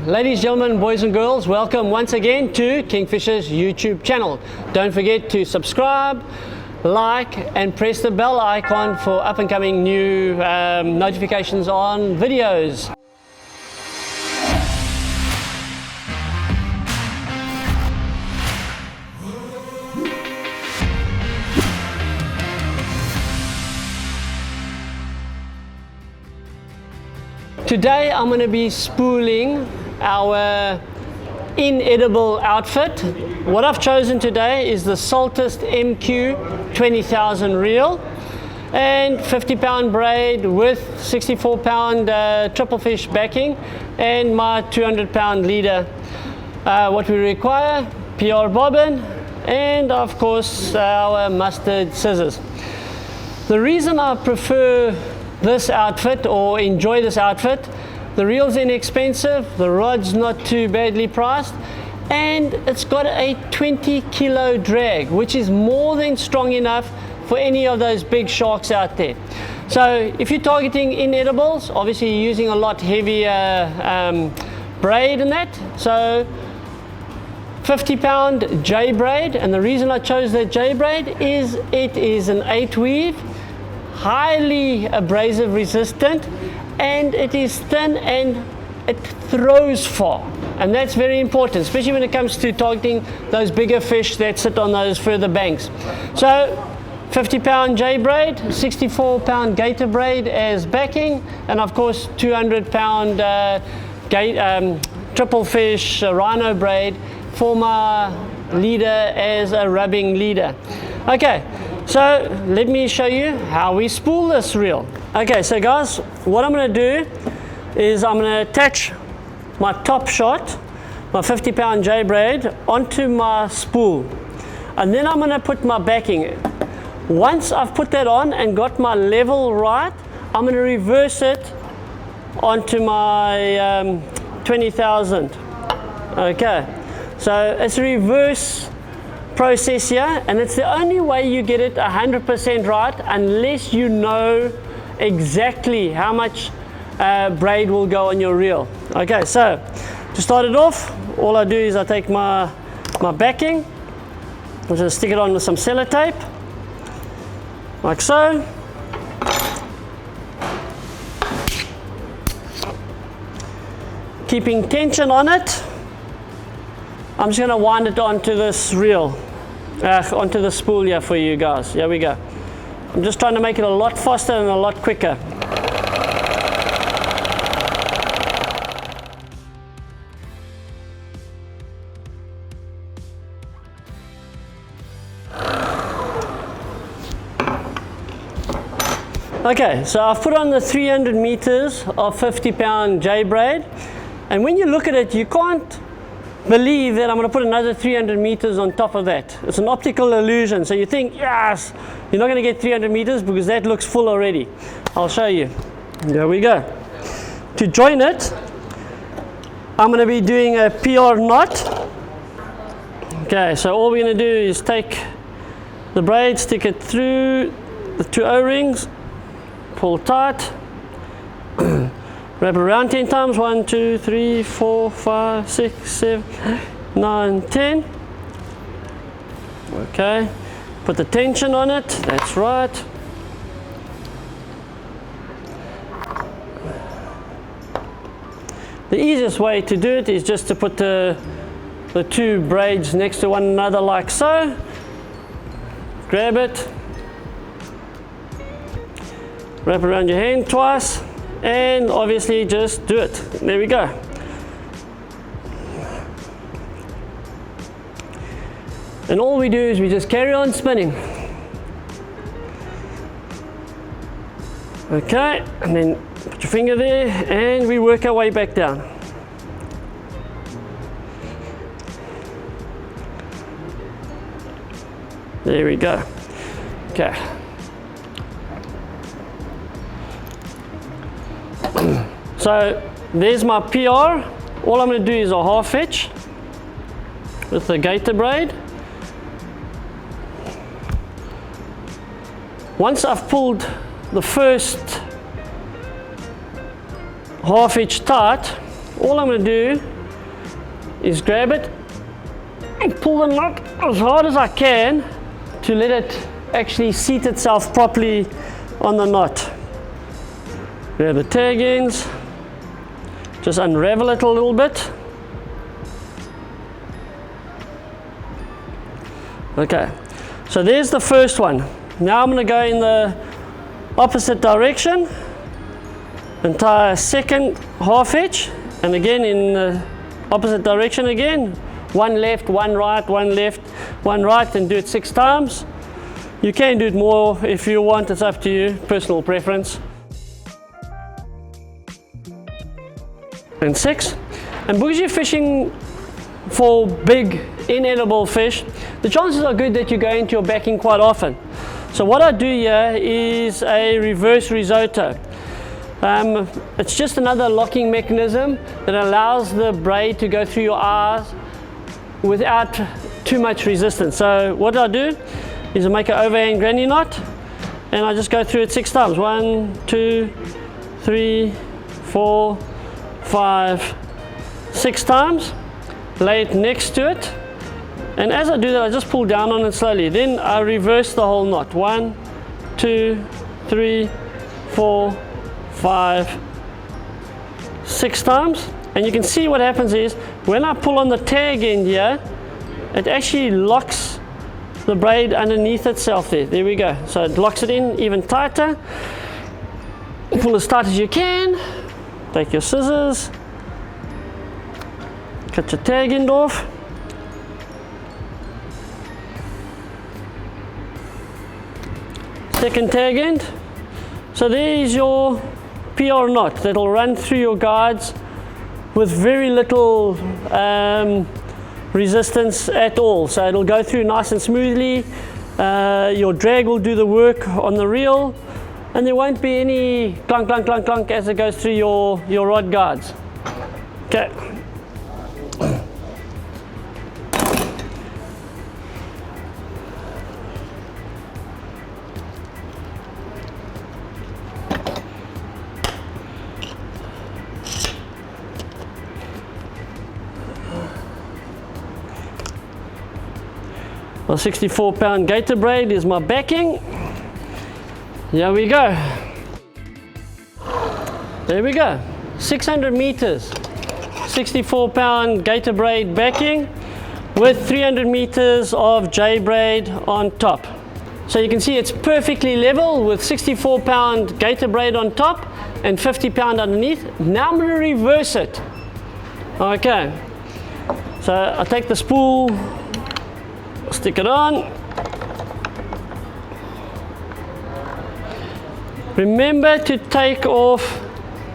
Ladies, gentlemen, boys and girls, welcome once again to Kingfisher's YouTube channel. Don't forget to subscribe, like and press the bell icon for up and coming new notifications on videos. Today I'm going to be spooling our Inedible outfit. What I've chosen today is the Saltist MQ 20,000 reel and 50-pound braid with 64-pound triple fish backing and my 200-pound leader. What we require, PR bobbin and of course our Mustad Scissors. The reason I prefer this outfit or enjoy this outfit, the reel's inexpensive, the rod's not too badly priced, and it's got a 20-kilo drag, which is more than strong enough for any of those big sharks out there. So if you're targeting inedibles, obviously you're using a lot heavier braid in that. So 50-pound J Braid, and the reason I chose that J Braid is it is an 8-weave, highly abrasive resistant, and it is thin and it throws far, and that's very important, especially when it comes to targeting those bigger fish that sit on those further banks. So 50-pound J Braid, 64-pound gator braid as backing, and of course 200-pound triple fish rhino braid for my leader as a rubbing leader. Okay, so let me show you how we spool this reel. Okay, so guys, what I'm going to do is I'm going to attach my top shot, my 50-pound J Braid, onto my spool, and then I'm going to put my backing. Once I've put that on and got my level right, I'm going to reverse it onto my 20,000. Okay, so it's a reverse process here, and it's the only way you get it 100% right unless you know exactly how much braid will go on your reel. Okay, so to start it off, all I do is I take my backing, I'm just stick it on with some sellotape like so. Keeping tension on it, I'm just going to wind it onto this reel, onto the spool here for you guys. Here we go. I'm just trying to make it a lot faster and a lot quicker. Okay, so I've put on the 300 meters of 50-pound J Braid, and when you look at it, you can't believe that I'm going to put another 300 meters on top of that. It's an optical illusion. So you think, yes, you're not going to get 300 meters because that looks full already. I'll show you. There we go. To join it, I'm going to be doing a PR knot. Okay, so all we're going to do is take the braid, stick it through the two O-rings, pull tight, wrap it around 10 times, 1, 2, 3, 4, 5, 6, 7, 9, 10. Okay, put the tension on it, that's right. The easiest way to do it is just to put the two braids next to one another like so. Grab it, wrap it around your hand twice, and obviously just do it. There we go. And all we do is we just carry on spinning. Okay, and then put your finger there and we work our way back down. There we go. Okay. So there's my PR. All I'm going to do is a half hitch with the gator braid. Once I've pulled the first half hitch tight, all I'm going to do is grab it and pull the knot as hard as I can to let it actually seat itself properly on the knot. Grab the tag ends, just unravel it a little bit. Okay, so there's the first one. Now I'm going to go in the opposite direction and tie a second half hitch, and again in the opposite direction again. One left, one right, one left, one right, and do it 6 times. You can do it more if you want, it's up to you, personal preference. And 6. And because you're fishing for big inedible fish, the chances are good that you go into your backing quite often. So what I do here is a reverse risotto. It's just another locking mechanism that allows the braid to go through your eyes without too much resistance. So what I do is I make an overhand granny knot and I just go through it 6 times. 1, 2, 3, 4, 5, 6 times. Lay it next to it, and as I do that I just pull down on it slowly. Then I reverse the whole knot. 1, 2, 3, 4, 5, 6 times. And you can see what happens is when I pull on the tag end here, it actually locks the braid underneath itself there. There we go. So it locks it in even tighter. Pull as tight as you can. Take your scissors. Cut your tag end off. Second tag end. So there's your PR knot that'll run through your guides with very little resistance at all. So it'll go through nice and smoothly. Your drag will do the work on the reel, and there won't be any clunk, clunk, clunk, clunk as it goes through your rod guides. Okay. My 64-pound gator braid is my backing. Here we go. There we go. 600 meters. 64-pound gator braid backing with 300 meters of J braid on top. So you can see it's perfectly level with 64-pound gator braid on top and 50-pound underneath. Now I'm going to reverse it. Okay. So I take the spool, stick it on. Remember to take off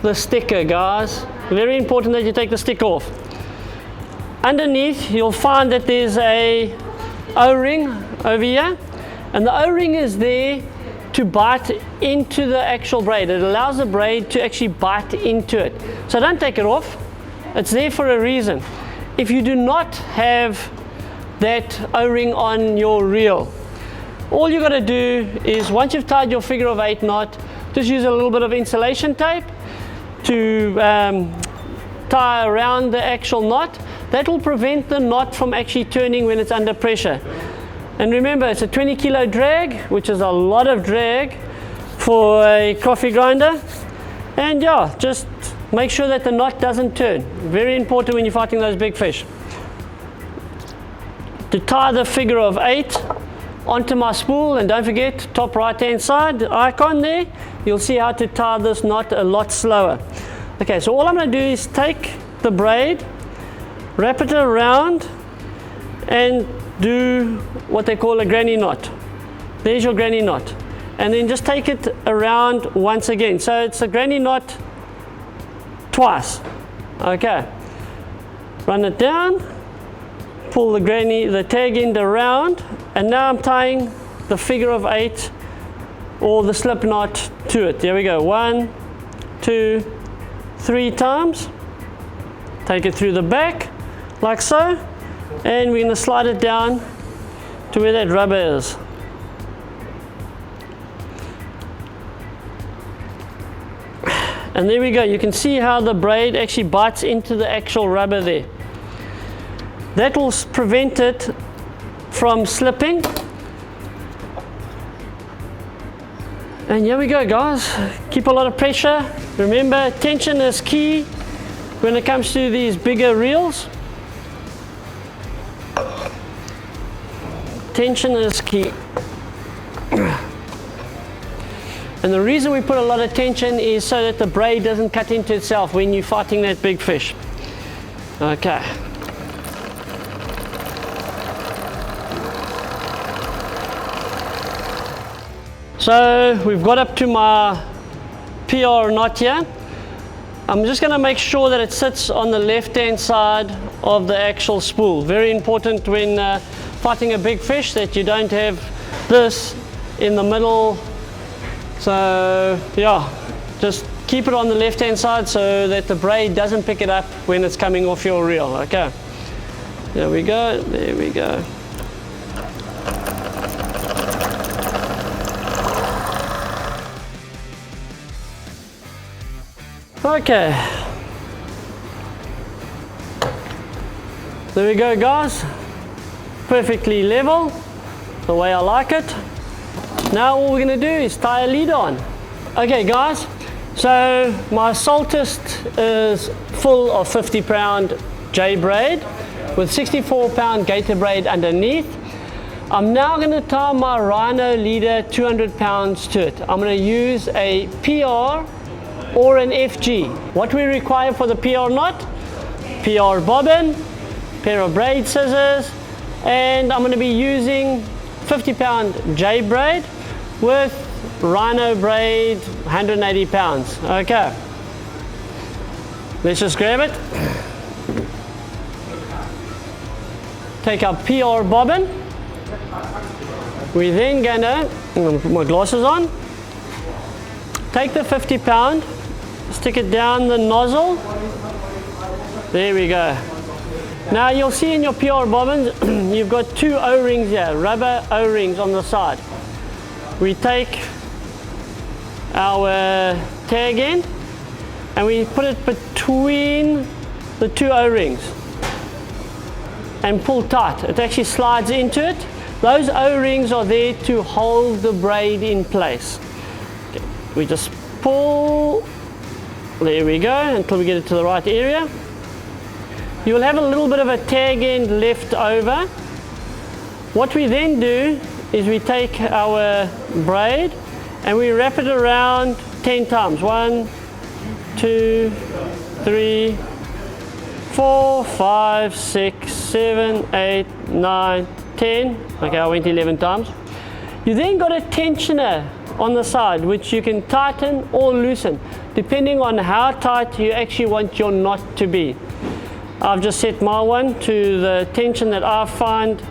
the sticker, guys. Very important that you take the sticker off. Underneath you'll find that there's a O-ring over here, and the O-ring is there to bite into the actual braid. It allows the braid to actually bite into it. So don't take it off. It's there for a reason. If you do not have that O-ring on your reel, all you got to do is, once you've tied your figure of 8 knot, just use a little bit of insulation tape to tie around the actual knot. That will prevent the knot from actually turning when it's under pressure. And remember, it's a 20 kilo drag, which is a lot of drag for a coffee grinder. And yeah, just make sure that the knot doesn't turn. Very important when you're fighting those big fish. To tie the figure of 8 onto my spool, and don't forget, top right hand side icon there, you'll see how to tie this knot a lot slower. Okay, so all I'm going to do is take the braid, wrap it around, and do what they call a granny knot. There's your granny knot. And then just take it around once again. So it's a granny knot twice. Okay. Run it down, pull the tag end around, and now I'm tying the figure of 8 or the slip knot to it. There we go. 1, 2, 3 times. Take it through the back like so, and we're going to slide it down to where that rubber is. And there we go. You can see how the braid actually bites into the actual rubber there. That will prevent it from slipping. And here we go, guys. Keep a lot of pressure. Remember, tension is key when it comes to these bigger reels. Tension is key. And the reason we put a lot of tension is so that the braid doesn't cut into itself when you're fighting that big fish. Okay. So we've got up to my PR knot here. I'm just going to make sure that it sits on the left hand side of the actual spool. Very important when fighting a big fish that you don't have this in the middle. So yeah, just keep it on the left hand side so that the braid doesn't pick it up when it's coming off your reel. Okay, there we go, there we go. Okay, there we go, guys. Perfectly level, the way I like it. Now all we're going to do is tie a leader on. Okay, guys, so my Saltist is full of 50-pound J Braid with 64-pound Gator Braid underneath. I'm now going to tie my Rhino leader 200 pounds to it. I'm going to use a PR or an FG. What we require for the PR knot: PR bobbin, pair of braid scissors, and I'm going to be using 50-pound J Braid with Rhino braid 180 pounds. Okay, let's just grab it. Take our PR bobbin. We're then gonna, I'm gonna put my glasses on, take the 50-pound, stick it down the nozzle. There we go. Now you'll see in your PR bobbins, you've got two O-rings here, rubber O-rings on the side. We take our tag end and we put it between the two O-rings and pull tight. It actually slides into it. Those O-rings are there to hold the braid in place. Okay. We just pull, there we go, until we get it to the right area. You will have a little bit of a tag end left over. What we then do is we take our braid and we wrap it around 10 times. 1, 2, 3, 4, 5, 6, 7, 8, 9, 10. Okay, I went 11 times. You then got a tensioner on the side which you can tighten or loosen depending on how tight you actually want your knot to be. I've just set my one to the tension that I find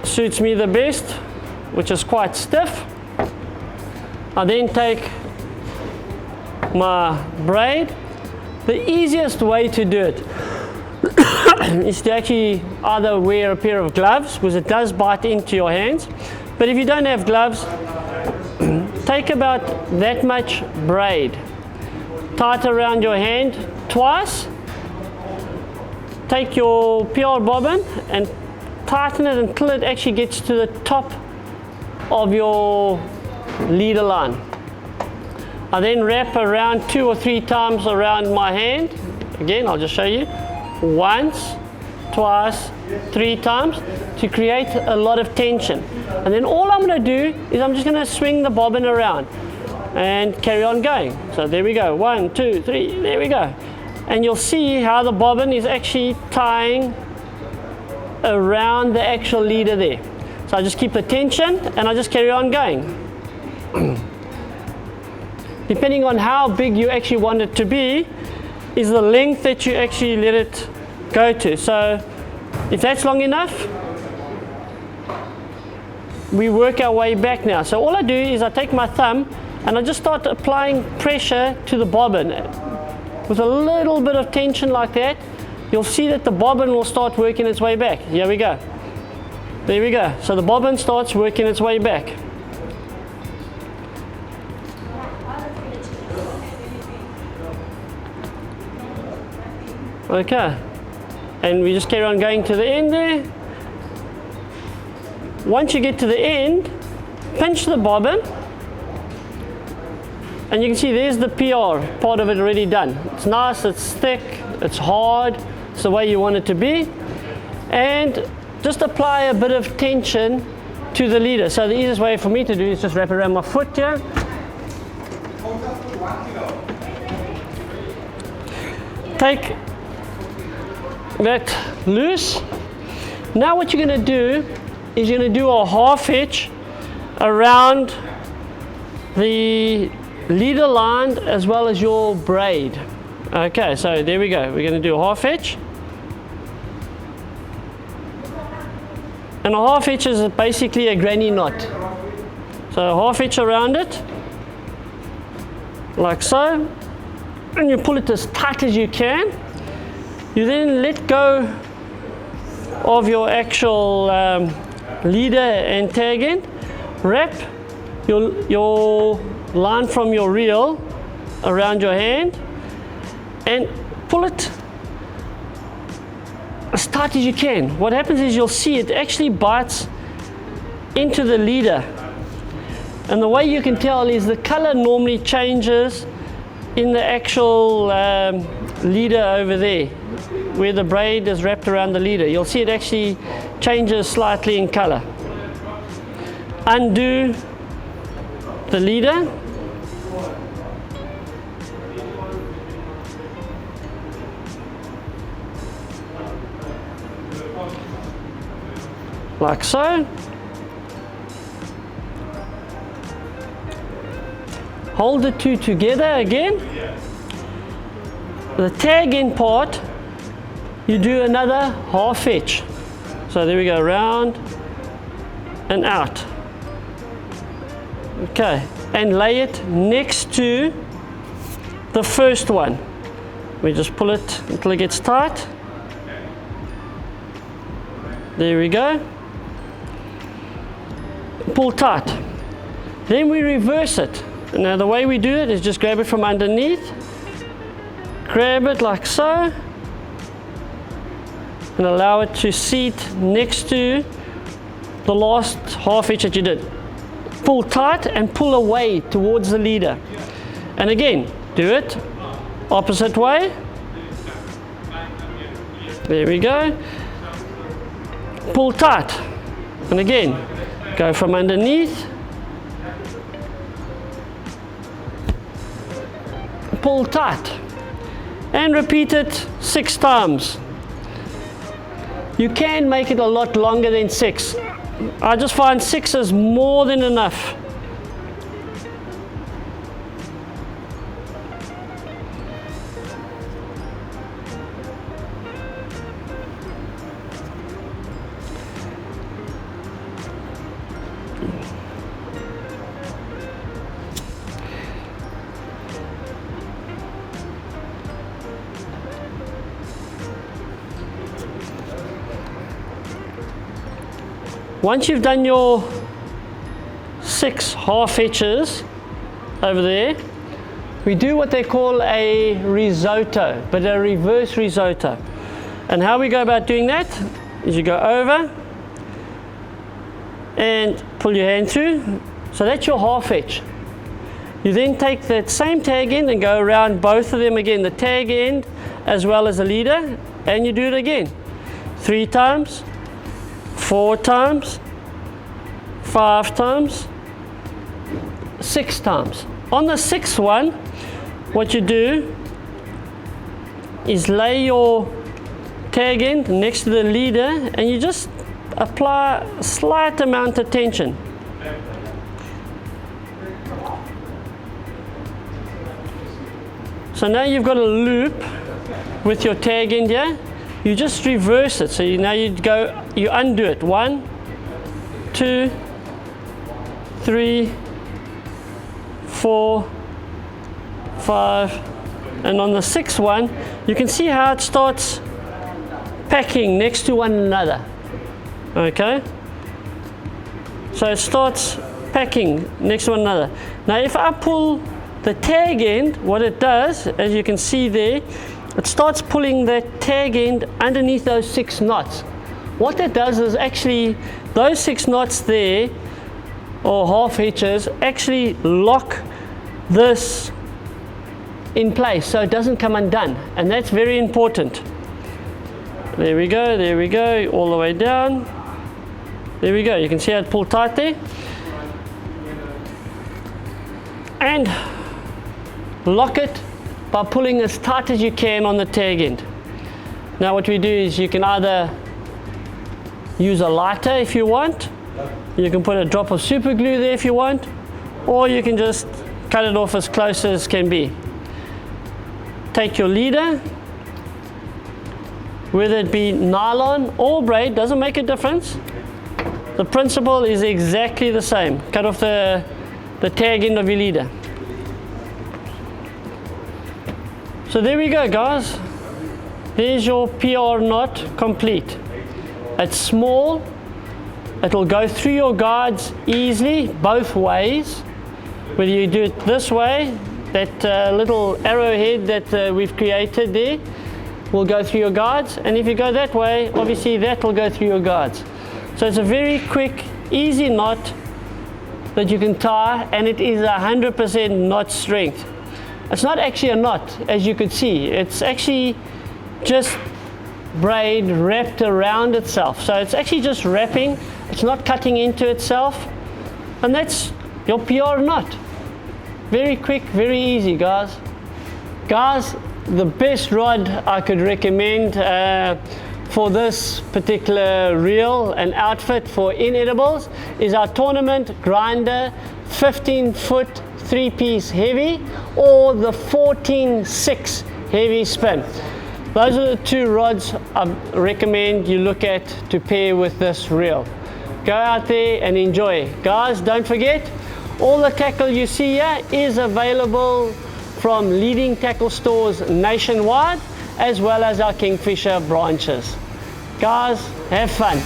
suits me the best, which is quite stiff. I then take my braid. The easiest way to do it is to actually either wear a pair of gloves, because it does bite into your hands. But if you don't have gloves, take about that much braid, tie it around your hand twice, take your PR bobbin and tighten it until it actually gets to the top of your leader line. I then wrap around 2 or 3 times around my hand. Again, I'll just show you. Once, twice, 3 times to create a lot of tension. And then all I'm going to do is I'm just going to swing the bobbin around and carry on going. So there we go. 1, 2, 3, there we go. And you'll see how the bobbin is actually tying around the actual leader there. So I just keep the tension and I just carry on going. Depending on how big you actually want it to be is the length that you actually let it go to. So if that's long enough, we work our way back now. So all I do is I take my thumb and I just start applying pressure to the bobbin. With a little bit of tension like that, you'll see that the bobbin will start working its way back. Here we go. There we go. So the bobbin starts working its way back. Okay. and we just carry on going to the end there. Once you get to the end, pinch the bobbin, and you can see there's the PR part of it already done. It's nice, it's thick, it's hard, it's the way you want it to be. And just apply a bit of tension to the leader. So the easiest way for me to do is just wrap it around my foot here. Take that loose. Now what you're going to do is you're going to do a half hitch around the leader line as well as your braid. Okay, so there we go. We're going to do a half hitch. And a half hitch is basically a granny knot. So a half hitch around it, like so. And you pull it as tight as you can. You then let go of your actual leader and tag end. Wrap your line from your reel around your hand and pull it as tight as you can. What happens is you'll see it actually bites into the leader. And the way you can tell is the color normally changes in the actual leader over there, where the braid is wrapped around the leader. You'll see it actually changes slightly in color. Undo the leader. Like so. Hold the two together again. The tag end part, you do another half hitch. So there we go, round and out. Okay, and lay it next to the first one. We just pull it until it gets tight. There we go. Pull tight. Then we reverse it. Now the way we do it is just grab it from underneath, grab it like so, and allow it to seat next to the last half hitch that you did. Pull tight and pull away towards the leader. And again, do it opposite way. There we go. Pull tight. And again, go from underneath. Pull tight. And repeat it 6 times. You can make it a lot longer than 6. I just find 6 is more than enough. Once you've done your 6 half hitches over there, we do what they call a risotto, but a reverse risotto. And how we go about doing that is you go over and pull your hand through. So that's your half hitch. You then take that same tag end and go around both of them again, the tag end as well as the leader, and you do it again. 3 times. 4 times, 5 times, 6 times. On the 6th one, what you do is lay your tag end next to the leader and you just apply a slight amount of tension. So now you've got a loop with your tag end here. You just reverse it. So now you undo it. 1, 2, 3, 4, 5, and on the 6th one, you can see how it starts packing next to one another. Okay? So it starts packing next to one another. Now if I pull the tag end, what it does, as you can see there, it starts pulling that tag end underneath those 6 knots. What that does is actually those 6 knots there, or half hitches, actually lock this in place so it doesn't come undone, and that's very important. There we go, all the way down. There we go, you can see how it pulled tight there. And lock it by pulling as tight as you can on the tag end. Now what we do is you can either use a lighter if you want, you can put a drop of super glue there if you want, or you can just cut it off as close as can be. Take your leader, whether it be nylon or braid, doesn't make a difference. The principle is exactly the same. Cut off the tag end of your leader. So there we go, guys. There's your PR knot complete. It's small. It will go through your guards easily, both ways. Whether you do it this way, that little arrowhead that we've created there will go through your guards. And if you go that way, obviously that will go through your guards. So it's a very quick, easy knot that you can tie, and it is 100% knot strength. It's not actually a knot, as you could see. It's actually just braid wrapped around itself. So it's actually just wrapping. It's not cutting into itself. And that's your PR knot. Very quick, very easy, guys. Guys, the best rod I could recommend for this particular reel and outfit for Inedibles is our tournament grinder 15-foot 3-piece heavy, or the 14-6 heavy spin. Those are the 2 rods I recommend you look at to pair with this reel. Go out there and enjoy. Guys, don't forget, all the tackle you see here is available from leading tackle stores nationwide, as well as our Kingfisher branches. Guys, have fun.